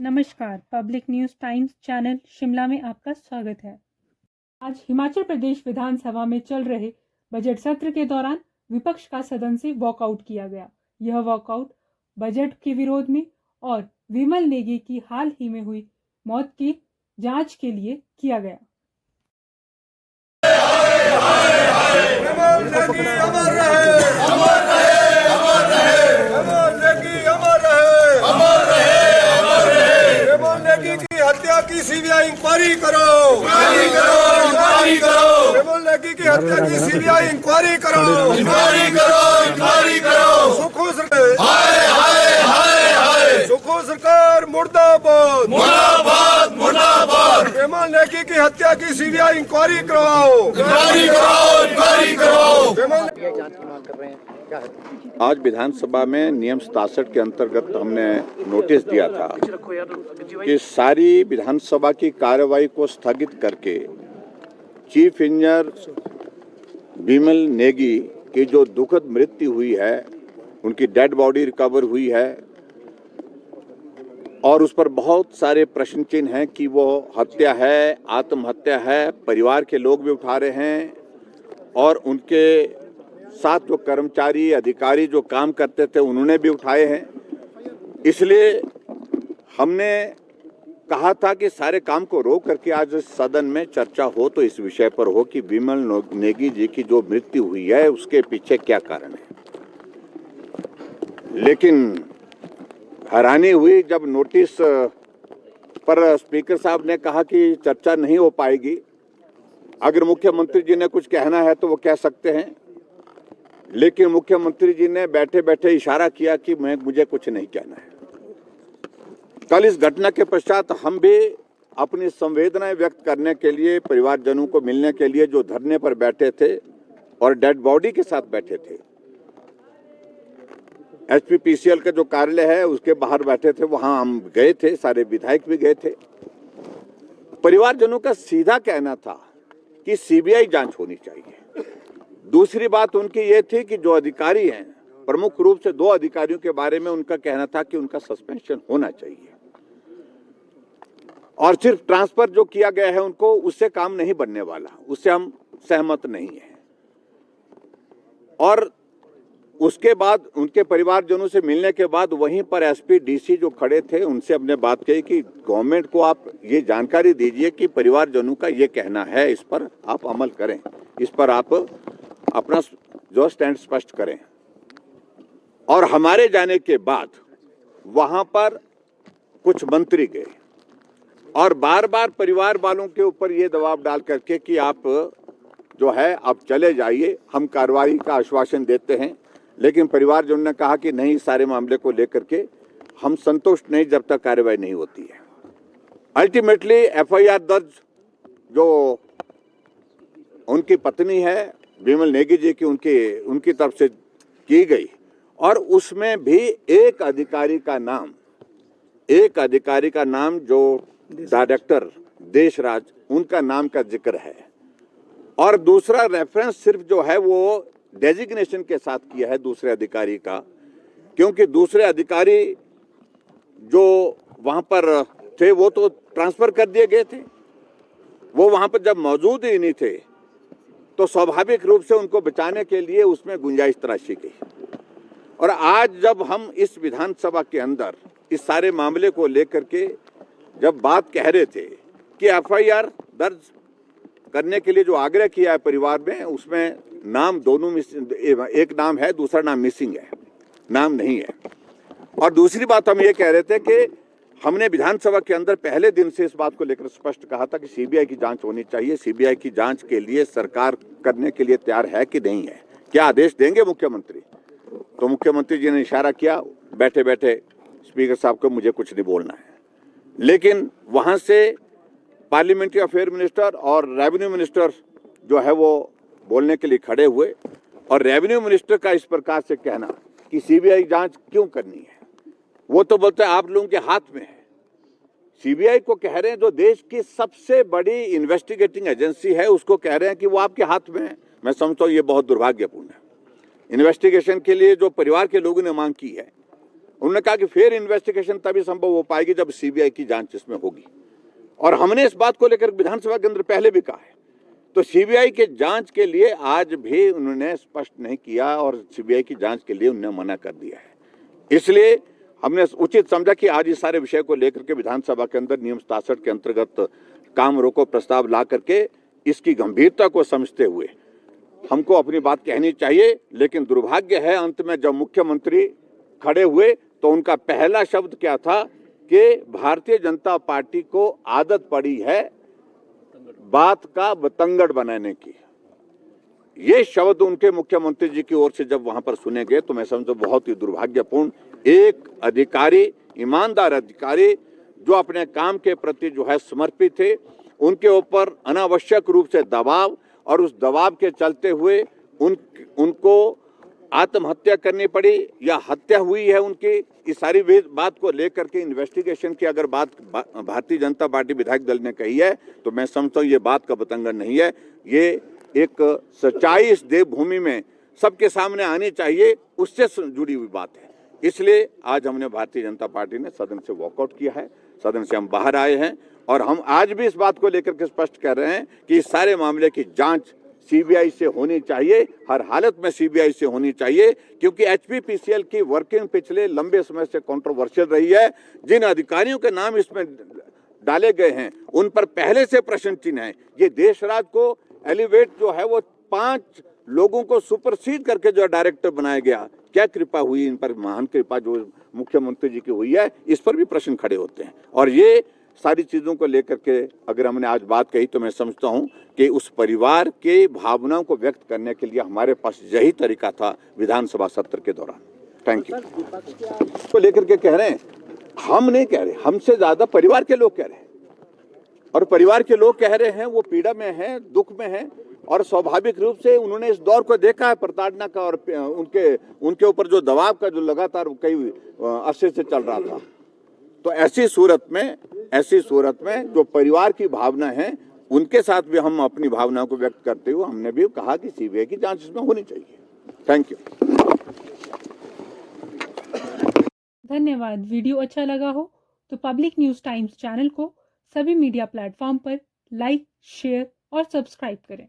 नमस्कार, public news times channel Shimla में आपका स्वागत है। आज हिमाचल प्रदेश विधानसभा में चल रहे बजट सत्र के दौरान विपक्ष का सदन से वॉकआउट किया गया। यह वॉकआउट बजट के विरोध में और विमल नेगी की हाल ही में हुई मौत की जांच के लिए किया गया। हत्या की सीबीआई इंक्वायरी करो, विमल नेगी की हत्या की सीबीआई इंक्वायरी करो, सुखो सरकार, सुखो सरकार मुर्दाबाद, विमल नेगी की हत्या की सीबीआई इंक्वायरी करवाओ, आज विधानसभा में नियम 67 के अंतर्गत हमने नोटिस दिया था कि सारी विधानसभा की कार्यवाही को स्थगित करके चीफ इंजीनियर विमल नेगी की जो दुखद मृत्यु हुई है, उनकी डेड बॉडी रिकवर हुई है और उस पर बहुत सारे प्रश्न चिन्ह हैं कि वो हत्या है, आत्महत्या है, परिवार के लोग भी उठा रहे हैं और उनके साथ जो कर्मचारी अधिकारी जो काम करते थे उन्होंने भी उठाए हैं। इसलिए हमने कहा था कि सारे काम को रोक करके आज सदन में चर्चा हो तो इस विषय पर हो कि विमल नेगी जी की जो मृत्यु हुई है उसके पीछे क्या कारण है। लेकिन हैरानी हुई जब नोटिस पर स्पीकर साहब ने कहा कि चर्चा नहीं हो पाएगी, अगर मुख्यमंत्री जी ने कुछ कहना है तो वो कह सकते हैं, लेकिन मुख्यमंत्री जी ने बैठे बैठे इशारा किया कि मुझे कुछ नहीं कहना है। कल इस घटना के पश्चात हम भी अपनी संवेदनाएं व्यक्त करने के लिए, परिवारजनों को मिलने के लिए जो धरने पर बैठे थे और डेड बॉडी के साथ बैठे थे, एचपीपीसीएल का जो कार्यालय है उसके बाहर बैठे थे, वहां हम गए थे, सारे विधायक भी गए थे। परिवारजनों का सीधा कहना था कि सीबीआई जांच होनी चाहिए। दूसरी बात उनकी ये थी कि जो अधिकारी हैं, प्रमुख रूप से 2 अधिकारियों के बारे में उनका कहना था कि उनका सस्पेंशन होना चाहिए और सिर्फ ट्रांसफर जो किया गया है उनको, उससे काम नहीं बनने वाला, उससे हम सहमत नहीं हैं। और उसके बाद उनके परिवारजनों से मिलने के बाद वहीं पर एसपी डीसी जो खड़े थे उनसे हमने बात कही कि गवर्नमेंट को आप ये जानकारी दीजिए कि परिवारजनों का ये कहना है, इस पर आप अमल करें, इस पर आप अपना जो स्टैंड स्पष्ट करें। और हमारे जाने के बाद वहां पर कुछ मंत्री गए और बार बार परिवार वालों के ऊपर ये दबाव डाल करके कि आप जो है आप चले जाइए, हम कार्रवाई का आश्वासन देते हैं। लेकिन परिवारजनों ने कहा कि नहीं, सारे मामले को लेकर के हम संतुष्ट नहीं जब तक कार्रवाई नहीं होती है। अल्टीमेटली एफआईआर दर्ज जो उनकी पत्नी है विमल नेगी जी की, उनकी तरफ से की गई और उसमें भी एक अधिकारी का नाम जो डायरेक्टर देशराज, उनका नाम का जिक्र है और दूसरा रेफरेंस सिर्फ जो है वो डेजिग्नेशन के साथ किया है दूसरे अधिकारी का, क्योंकि दूसरे अधिकारी जो वहां पर थे वो तो ट्रांसफर कर दिए गए थे, वो वहां पर जब मौजूद ही नहीं थे तो स्वाभाविक रूप से उनको बचाने के लिए उसमें गुंजाइश तराशी गई। और आज जब हम इस विधानसभा के अंदर इस सारे मामले को लेकर के जब बात कह रहे थे कि एफआईआर दर्ज करने के लिए जो आग्रह किया है परिवार में, उसमें नाम दोनों, एक नाम है, दूसरा नाम मिसिंग है, नाम नहीं है। और दूसरी बात हम ये कह रहे थे कि हमने विधानसभा के अंदर पहले दिन से इस बात को लेकर स्पष्ट कहा था कि सीबीआई की जांच होनी चाहिए। सीबीआई की जांच के लिए सरकार करने के लिए तैयार है कि नहीं है, क्या आदेश देंगे मुख्यमंत्री? तो मुख्यमंत्री जी ने इशारा किया बैठे बैठे स्पीकर साहब को, मुझे कुछ नहीं बोलना है। लेकिन वहां से पार्लियामेंट्री अफेयर मिनिस्टर और रेवेन्यू मिनिस्टर जो है वो बोलने के लिए खड़े हुए और रेवेन्यू मिनिस्टर का इस प्रकार से कहना कि सीबीआई जांच क्यों करनी है, वो तो बोलते हैं आप लोगों के हाथ में है। सीबीआई को कह रहे हैं, जो देश की सबसे बड़ी इन्वेस्टिगेटिंग एजेंसी है, उसको कह रहे हैं कि वो आपके हाथ में है। मैं समझता हूँ ये बहुत दुर्भाग्यपूर्ण है। इन्वेस्टिगेशन के लिए जो परिवार के लोगों ने मांग की है उन्होंने कहा कि फेयर इन्वेस्टिगेशन तभी संभव हो पाएगी जब सीबीआई की जांच इसमें होगी, और हमने इस बात को लेकर विधानसभा के अंदर पहले भी कहा है। तो सीबीआई के जांच के लिए आज भी उन्होंने स्पष्ट नहीं किया और सीबीआई की जांच के लिए उन्होंने मना कर दिया है। इसलिए हमने उचित समझा कि आज इस सारे विषय को लेकर के विधानसभा के अंदर नियम 67 के अंतर्गत काम रोको प्रस्ताव ला करके इसकी गंभीरता को समझते हुए हमको अपनी बात कहनी चाहिए। लेकिन दुर्भाग्य है, अंत में जब मुख्यमंत्री खड़े हुए तो उनका पहला शब्द क्या था कि भारतीय जनता पार्टी को आदत पड़ी है बात का बतंगड़ बनाने की। ये शब्द उनके मुख्यमंत्री जी की ओर से जब वहां पर सुने गए तो मैं समझता बहुत ही दुर्भाग्यपूर्ण। एक अधिकारी, ईमानदार अधिकारी जो अपने काम के प्रति जो है समर्पित थे, उनके ऊपर अनावश्यक रूप से दबाव, और उस दबाव के चलते हुए उनको आत्महत्या करनी पड़ी या हत्या हुई है उनकी। इस सारी बात को लेकर के इन्वेस्टिगेशन की अगर बात भारतीय जनता पार्टी विधायक दल ने कही है तो मैं समझता हूँ ये बात का बतंगड़ नहीं है। ये एक सच्चाई इस देवभूमि में सबके सामने आनी चाहिए, उससे जुड़ी हुई बात है। इसलिए आज हमने भारतीय जनता पार्टी ने सदन से वॉकआउट किया है, सदन से हम बाहर आए हैं, और हम आज भी इस बात को लेकर के स्पष्ट कर रहे हैं कि इस सारे मामले की जांच सीबीआई से होनी चाहिए, हर हालत में सीबीआई से होनी चाहिए, क्योंकि एचपीपीसीएल की वर्किंग पिछले लंबे समय से कंट्रोवर्शियल रही है। जिन अधिकारियों के नाम इसमें डाले गए हैं उन पर पहले से प्रश्न चिन्ह है। ये देशराज को एलिवेट जो है वो 5 लोगों को सुपरसीड करके जो डायरेक्टर बनाया गया, क्या कृपा हुई इन पर, महान कृपा जो मुख्यमंत्री जी की हुई है, इस पर भी प्रश्न खड़े होते हैं। और ये सारी चीजों को लेकर के अगर हमने आज बात कही तो मैं समझता हूं कि उस परिवार के भावनाओं को व्यक्त करने के लिए हमारे पास यही तरीका था विधानसभा सत्र के दौरान। Thank you. को लेकर के कह रहे हैं, हम नहीं कह रहे, हमसे ज्यादा परिवार के लोग कह रहे हैं, और परिवार के लोग कह रहे हैं वो पीड़ा में हैं, दुख में हैं, और स्वाभाविक रूप से उन्होंने इस दौर को देखा है प्रताड़ना का, और उनके ऊपर जो दबाव का जो लगातार कई अरसे से चल रहा था। तो ऐसी सूरत में जो परिवार की भावना है उनके साथ भी हम अपनी भावनाओं को व्यक्त करते हुए हमने भी कहा कि सीबीआई की जांच इसमें होनी चाहिए। Thank you. धन्यवाद। वीडियो अच्छा लगा हो तो पब्लिक न्यूज़ टाइम्स चैनल को सभी मीडिया प्लेटफॉर्म पर लाइक, शेयर और सब्सक्राइब करें।